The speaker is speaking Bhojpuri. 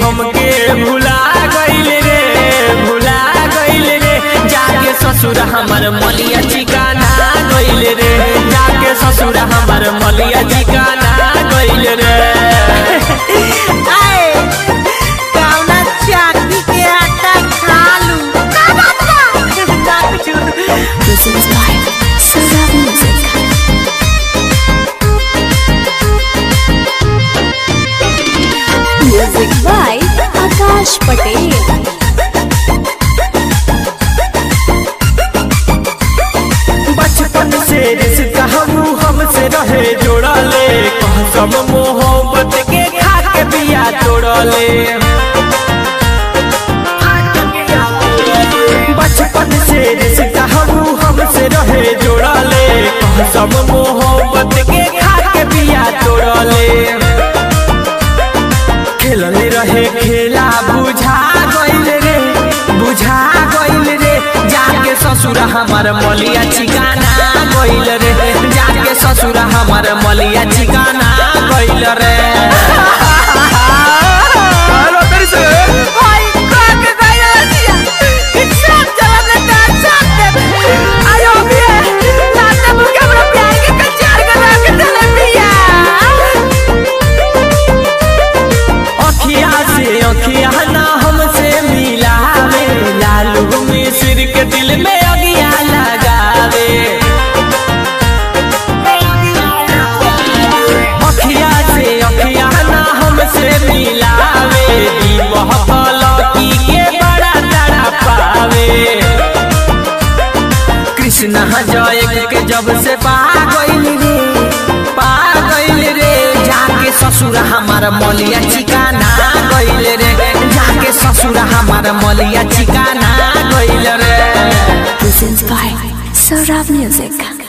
हमके भुला गइल रे, भुला गइल रे। जाके ससुर हमर मलिया ठिकाना गइल रे, जाके ससुर हमर मलिया ठिकाना गइल रे। म्यूजिक बाय आकाश पटेल। बचपन से रिश्ता हमसे रहे जोड़ले, कसम मोहब्बत के खा के बिया तोड़ले। बचपन से रिश्ता हमसे रहे जोड़ले, कसम मोहब्बत के खा के बिया तोड़ले। खेलले रहे खेला बुझा गइल रे, बुझा गइल रे। जाके ससुर हमार मलिया ठिकाना गइल रे, जाके ससुर हमार मलिया ठिकाना गइल रे। अखिया ना हमसे मिलावे, लालू मिश्र के दिल में अगिया लगावे। अखिया से अखिया ना हमसे मिलावे, दीपकी के बड़ा तड़ा पावे। कृष्णा जय के जब से पा गइल रे, पा गइल रे। जाके ससुर हमार मलिया ठिकाना गइल रे, जाके ससुर हमार मलिया ठिकाना गइल रे। Presents by Saurabh Music।